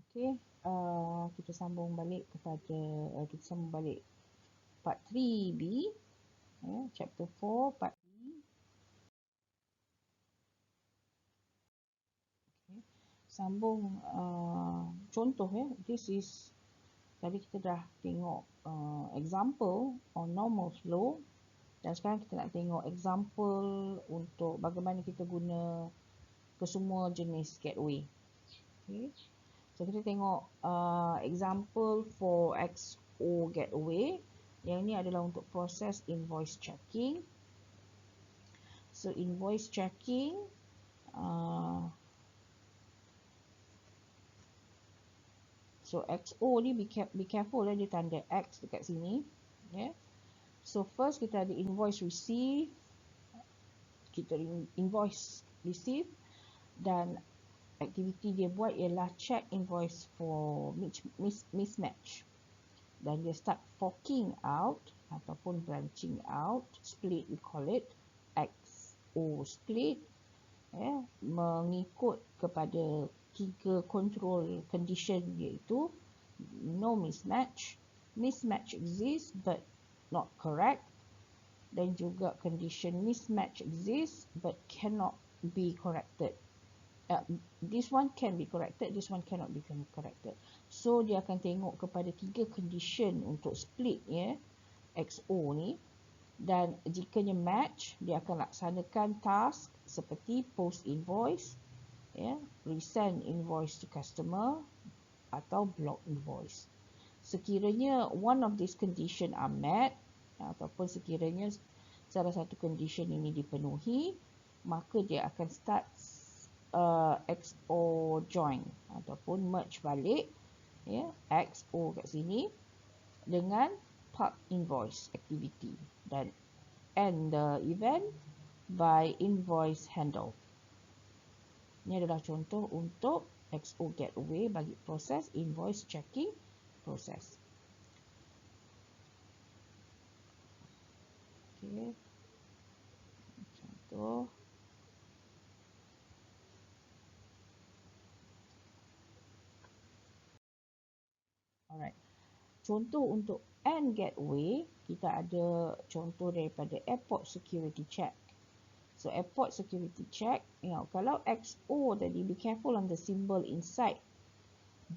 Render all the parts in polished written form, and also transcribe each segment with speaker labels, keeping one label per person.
Speaker 1: Okay, kita sambung balik kepada kita sambung balik part 3B, chapter 4 part B. Okay. Sambung contoh this is tadi kita dah tengok example on normal flow, dan sekarang kita nak tengok example untuk bagaimana kita guna kesemua jenis gateway. Okay. So kita tengok example for XO gateway. Yang ni adalah untuk proses invoice checking. So invoice checking, so XO ni be careful dia tanda X dekat sini. Yeah. So first kita ada invoice receive, kita invoice receive, dan aktiviti dia buat ialah check invoice for mismatch. Dan dia start forking out ataupun branching out, split we call it, XO split, mengikut kepada 3 control condition, iaitu no mismatch, mismatch exists but not correct, dan juga condition mismatch exists but cannot be corrected. This one can be corrected, this one cannot be corrected. So dia akan tengok kepada 3 condition untuk split XO ni, dan jikanya match, dia akan laksanakan task seperti post invoice, resend invoice to customer, atau block invoice. Sekiranya one of these condition are met, ataupun sekiranya salah satu condition ini dipenuhi, maka dia akan start XO join ataupun merge balik XO kat sini dengan part invoice activity, dan end the event by invoice handle. Ini adalah contoh untuk XO gateway bagi proses invoice checking proses. Okay. Contoh. Alright. Contoh untuk end gateway, kita ada contoh daripada airport security check. So airport security check, kalau XO tadi, be careful on the symbol inside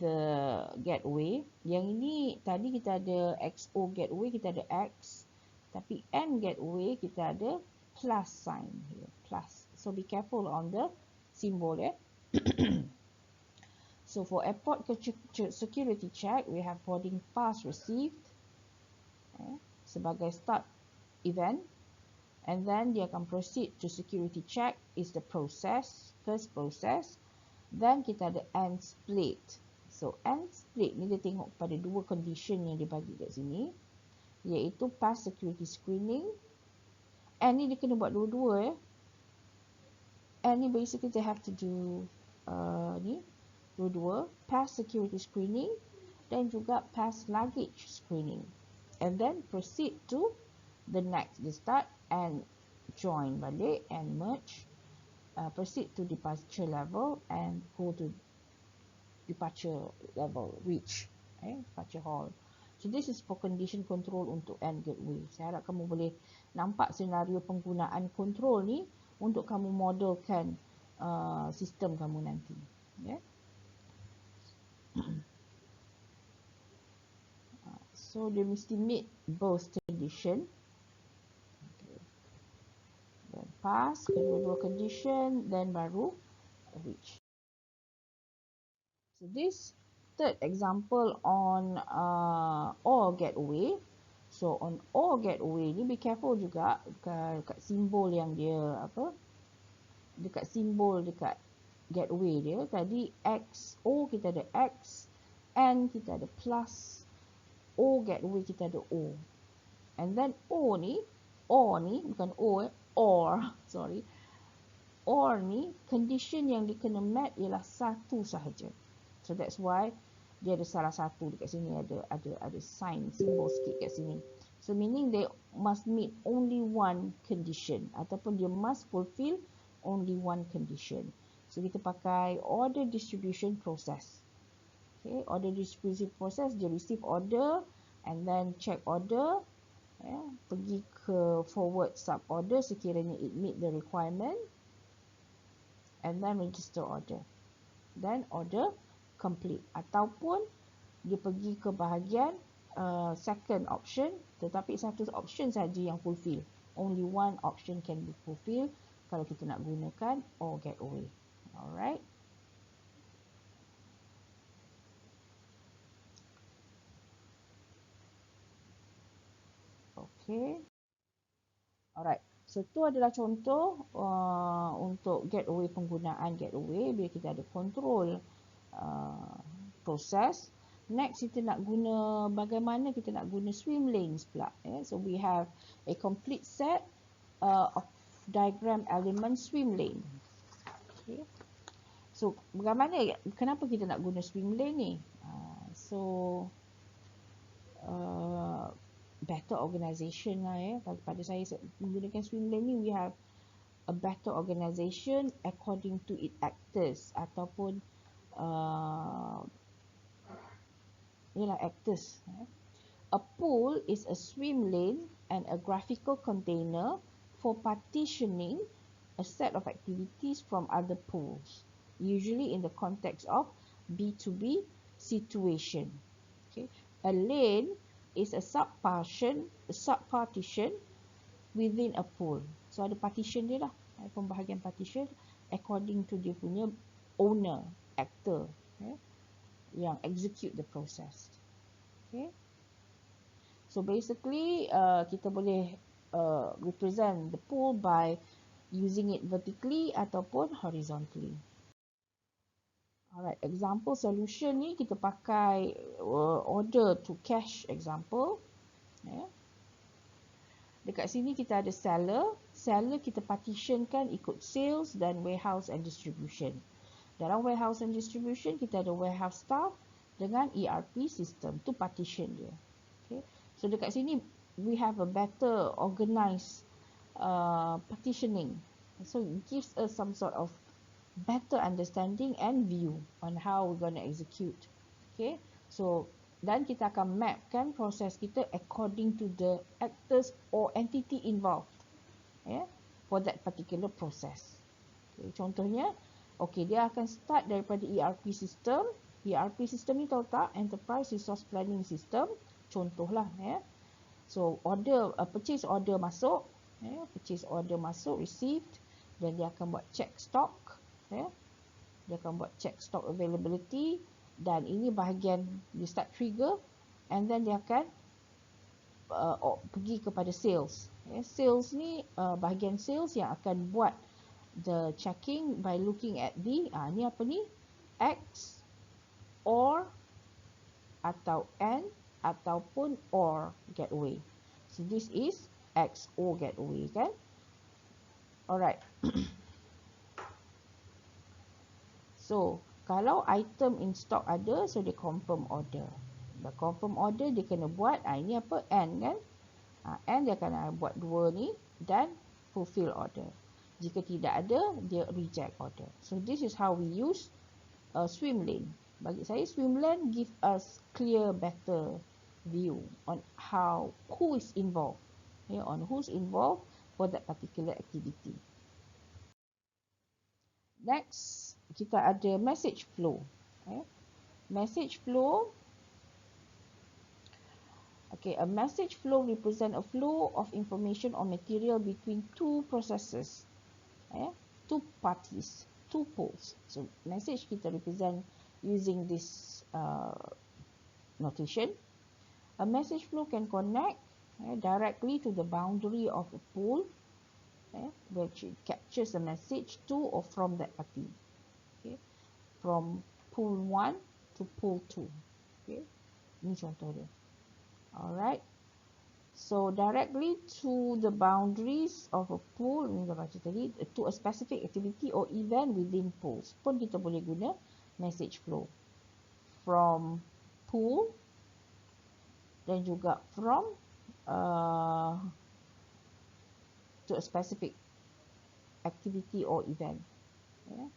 Speaker 1: the gateway. Yang ini tadi kita ada XO gateway, kita ada X, tapi end gateway kita ada plus sign here, plus. So be careful on the symbol So for airport security check, we have boarding pass received sebagai start event, and then dia akan proceed to security check is the process, first process. Then kita ada end split. So end split ni dia tengok pada 2 condition yang dia bagi kat sini, iaitu pass security screening. And ni dia kena buat dua-dua And ni basically they have to do ni dua-dua, pass security screening dan juga pass luggage screening, and then proceed to the next. They start and join balik and merge, proceed to departure level and go to departure level, reach departure hall. So this is for condition control untuk end gateway. Saya harap kamu boleh nampak senario penggunaan control ni untuk kamu modelkan sistem kamu nanti. So dia mesti meet both condition. Then pass kedua-dua condition, then baru reach. So this third example on OR gateway. So on OR gateway ni be careful juga dekat simbol yang dia dekat simbol dekat gateway dia. Tadi XO kita ada X, N kita ada plus, O gateway kita ada O. And then O ni, bukan O or, sorry. Or ni, condition yang dia kena met ialah satu sahaja. So that's why dia ada salah satu dekat sini, ada sign, simbol sikit kat sini. So meaning they must meet only one condition, ataupun dia must fulfill only one condition. So kita pakai order distribution process. Okay, order distribution process, dia receive order and then check order, pergi ke forward sub order sekiranya it meet the requirement, and then register order. Then order complete. Ataupun dia pergi ke bahagian second option, tetapi satu option saja yang fulfill. Only one option can be fulfilled kalau kita nak gunakan or get away. Alright. Okay. Alright. So, tu adalah contoh untuk get away, penggunaan get away bila kita ada control proses. Next, kita nak guna, bagaimana kita nak guna swim lanes pula. So, we have a complete set of diagram element swim lane. Okay. So, bagaimana, kenapa kita nak guna swim lane ni? Better organisation lah pada saya menggunakan swim lane ni, we have a better organisation according to its actors ataupun actors. A pool is a swim lane and a graphical container for partitioning a set of activities from other pools, usually in the context of B2B situation. Okay. A lane is a subpartition within a pool. So ada partition dia lah, pembahagian partition according to dia punya owner, actor, yang execute the process. Okay. So basically kita boleh represent the pool by using it vertically ataupun horizontally. Alright, example solution ni kita pakai order to cash example. Dekat sini kita ada seller. Seller kita partitionkan ikut sales dan warehouse and distribution. Dalam warehouse and distribution kita ada warehouse staff dengan ERP system. Tu partition dia. Okay. So dekat sini we have a better organized partitioning. So it gives us some sort of better understanding and view on how we're going to execute. Okay. So dan kita akan mapkan proses kita according to the actors or entity involved for that particular process. Okay. Contohnya, dia akan start daripada ERP system. ERP system ni tahu tak? Enterprise Resource Planning System. Contohlah. So order, purchase order masuk. Purchase order masuk, received. Dan dia akan buat check stock. Dia akan buat check stock availability, dan ini bahagian dia start trigger, and then dia akan pergi kepada sales. Sales ni bahagian sales yang akan buat the checking by looking at the ni apa ni, X or atau N ataupun or get away. So this is X or get away, kan? Alright. So, kalau item in stock ada, so dia confirm order. The confirm order dia kena buat, ini apa? N, kan? N dia akan buat dua ni dan fulfill order. Jika tidak ada, dia reject order. So, this is how we use swim lane. Bagi saya, swim lane give us clear, better view on who is involved. On who's involved for that particular activity. Next, kita ada message flow. Message flow. A message flow represent a flow of information or material between two processes, two parties, two poles. So, message kita represent using this notation. A message flow can connect directly to the boundary of a pole, which captures a message to or from that party. From pool 1 to pool 2. Ini contoh dia. Alright. So, directly to the boundaries of a pool, ini dah baca tadi, to a specific activity or event within pools pun kita boleh guna message flow. From pool dan juga from to a specific activity or event. Alright.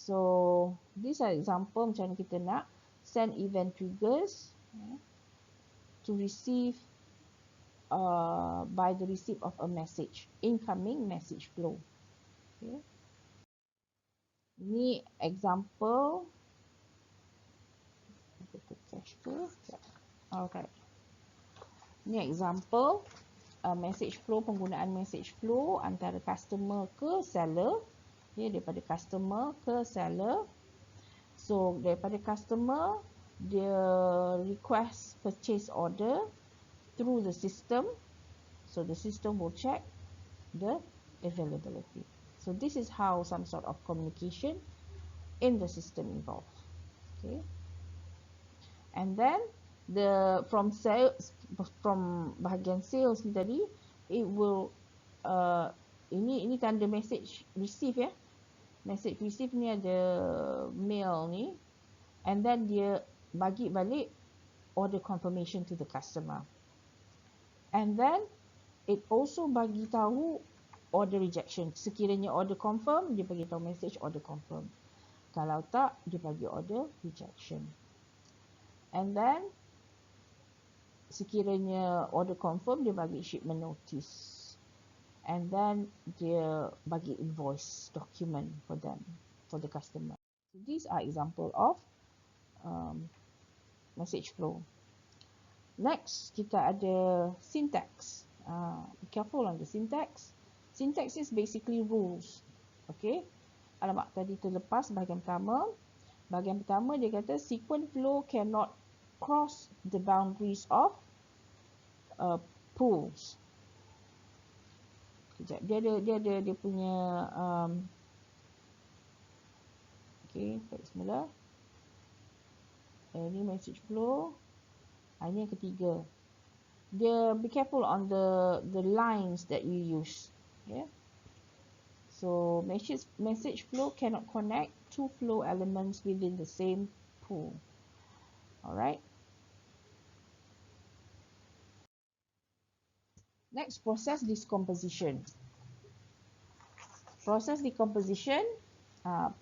Speaker 1: So these are example macam mana kita nak send event triggers to receive by the receipt of a message, incoming message flow. Okay. Ini example. Okay. Ini example message flow, penggunaan message flow antara customer ke seller. Okay, daripada customer ke seller. So daripada customer, dia request purchase order through the system. So the system will check the availability. So this is how some sort of communication in the system involved. Okay. And then from sales, from bahagian sales ni tadi, it will ini tanda message receive ya. Message receive ni ada mail ni, and then dia bagi balik order confirmation to the customer. And then it also bagi tahu order rejection. Sekiranya order confirm, dia bagi tahu message order confirm. Kalau tak, dia bagi order rejection. And then sekiranya order confirm, dia bagi shipment notice. And then dia bagi invoice document for them, for the customer. So these are example of message flow. Next, kita ada syntax. Be careful on the syntax. Syntax is basically rules. Okay. Alamak, tadi terlepas bahagian pertama. Bahagian pertama dia kata sequence flow cannot cross the boundaries of pools. Kejap, dia punya okay, semula. Ini message flow. Ini yang ketiga. Dia be careful on the lines that you use. Yeah. So message flow cannot connect two flow elements within the same pool. Alright. Next, process decomposition. Process decomposition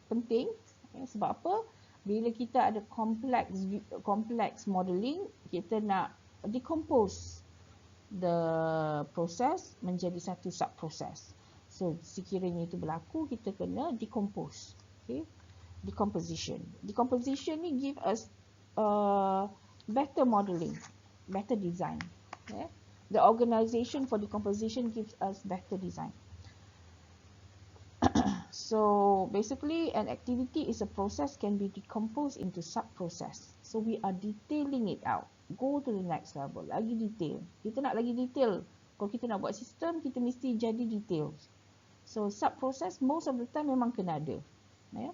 Speaker 1: penting. Sebab apa? Bila kita ada complex modeling, kita nak decompose the process menjadi satu sub process. So sekiranya itu berlaku, kita kena decompose. Okay? Decomposition. Decomposition ni give us better modeling, better design. Okay? The organization for decomposition gives us better design. So basically, an activity is a process can be decomposed into sub-process. So we are detailing it out. Go to the next level. Lagi detail. Kita nak lagi detail. Kalau kita nak buat sistem, kita mesti jadi detail. So sub-process most of the time memang kena ada. Yeah?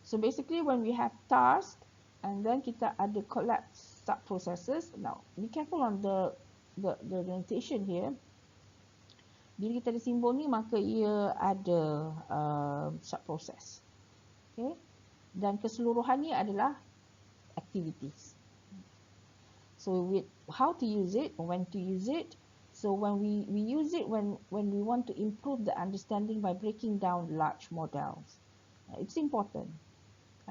Speaker 1: So basically, when we have task, and then kita ada collapse sub-processes. Now, be careful on the notation here. Bila kita ada simbol ni, maka ia ada sub-process. Okay? Dan keseluruhannya adalah activities. So with how to use it, or when to use it. So when we use it when we want to improve the understanding by breaking down large models. It's important.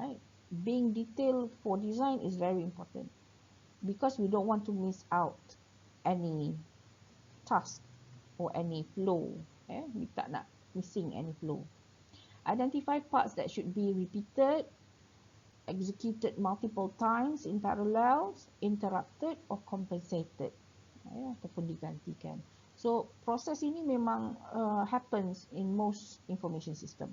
Speaker 1: Right? Being detailed for design is very important. Because we don't want to miss out any task or any flow. We tak nak missing any flow. Identify parts that should be repeated, executed multiple times in parallel, interrupted or compensated. Ataupun digantikan. So, proses ini memang happens in most information system.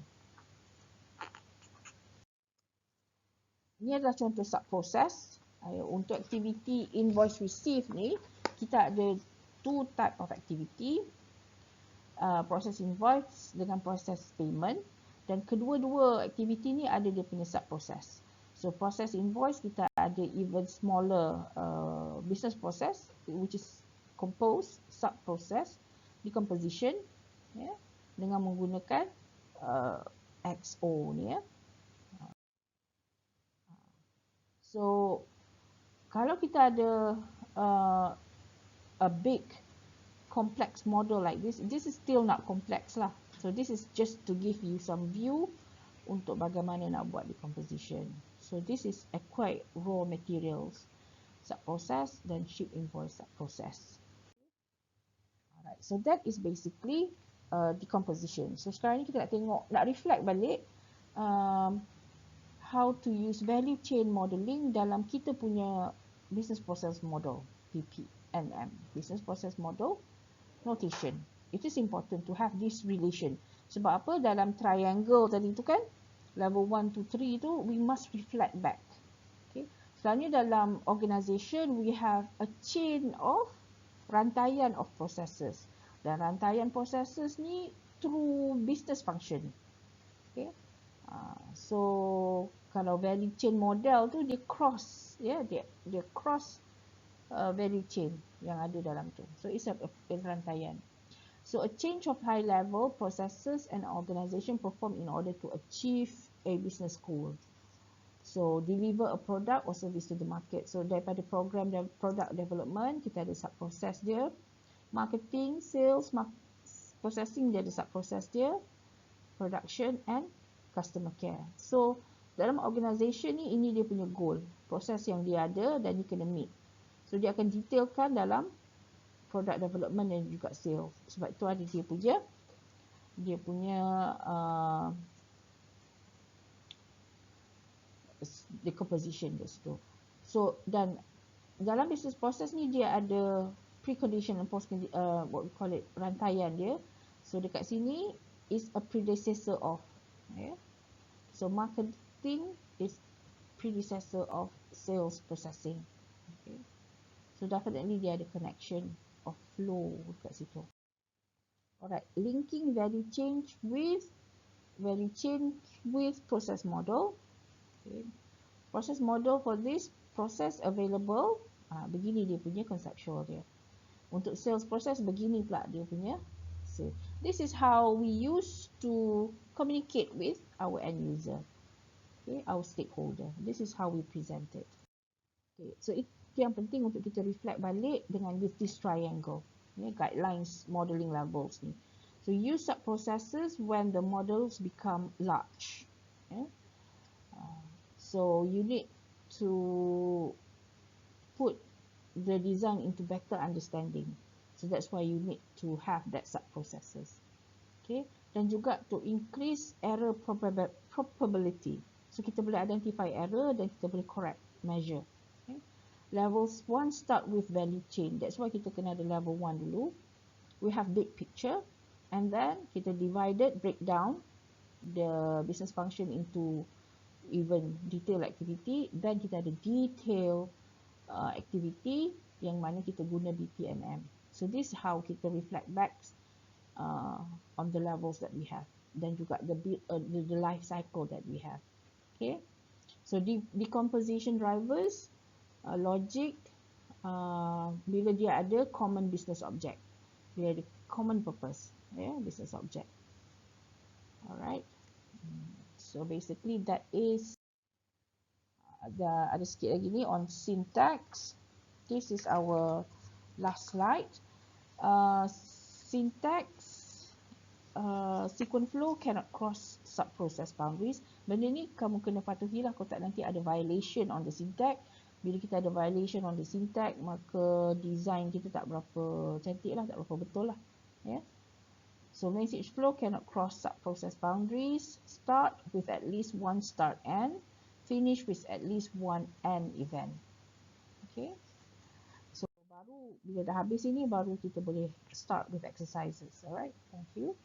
Speaker 1: Ini adalah contoh sub-process. Untuk aktiviti invoice receive ni, kita ada two type of activity, proses invoice dengan proses payment, dan kedua-dua aktiviti ni ada dia punya sub-process. So proses invoice kita ada even smaller business process which is compose sub-process decomposition dengan menggunakan XO ni . So kalau kita ada a big complex model like this is still not complex lah. So this is just to give you some view untuk bagaimana nak buat decomposition. So this is acquired raw materials sub-process dan ship invoice sub-process. Alright, so that is basically decomposition. So sekarang ni kita nak tengok, nak reflect balik how to use value chain modeling dalam kita punya business process model, BPM, business process model notation. It is important to have this relation. Sebab apa? Dalam triangle tadi tu kan, level 1 to 3 tu, we must reflect back. Okay. Selalunya dalam organisation, we have a chain of rantaian of processes. Dan rantaian processes ni through business function. Okay. So kalau value chain model tu dia cross, ya, dia cross value chain yang ada dalam tu. So it's a rantaian. So a change of high level processes and organization perform in order to achieve a business goal. So deliver a product or service to the market. So daripada program dan product development, kita ada sub process dia. Marketing, sales, processing dia ada sub process dia. Production and customer care. So dalam organisation ni, ini dia punya goal, proses yang dia ada dan dia kena meet. So dia akan detailkan dalam product development dan juga sales. Sebab itu ada dia punya decomposition dia situ. So dan dalam business process ni dia ada precondition and post what we call it, rantaian dia. So dekat sini is a predecessor of, yeah. So marketing is predecessor of sales processing. Okay. So definitely dia ada connection of flow dekat situ. Alright, linking value chain with process model. Okay. Process model for this process available, begini dia punya conceptual dia. Untuk sales process begini pula dia punya sales. This is how we use to communicate with our end user, okay, our stakeholder. This is how we present it. Okay, so itu yang penting untuk kita reflect balik dengan with this triangle, okay, guidelines modeling levels ni. So use sub processes when the models become large. Okay. So you need to put the design into better understanding. So that's why you need to have that sub processes. Okay, dan juga to increase error probability. So kita boleh identify error dan kita boleh correct measure. Okay. Levels 1 start with value chain. That's why kita kena ada level 1 dulu. We have big picture and then kita break down the business function into even detail activity. Then kita ada detail activity yang mana kita guna BPM. So this is how kita reflect back on the levels that we have, dan juga the life cycle that we have. Okay, so decomposition drivers, logic, bila dia ada common business object, dia ada common purpose, yeah, business object. Alright, so basically that is ada sikit lagi ni on syntax. This is our last slide. Syntax, sequence flow cannot cross sub-process boundaries. Benda ni kamu kena patuhilah, kalau tak nanti ada violation on the syntax. Bila kita ada violation on the syntax, maka design kita tak berapa cantik lah, tak berapa betul lah. Yeah. So message flow cannot cross sub-process boundaries. Start with at least one start end. Finish with at least one end event. Okay. So baru bila dah habis ini, baru kita boleh start with exercises. Alright, thank you.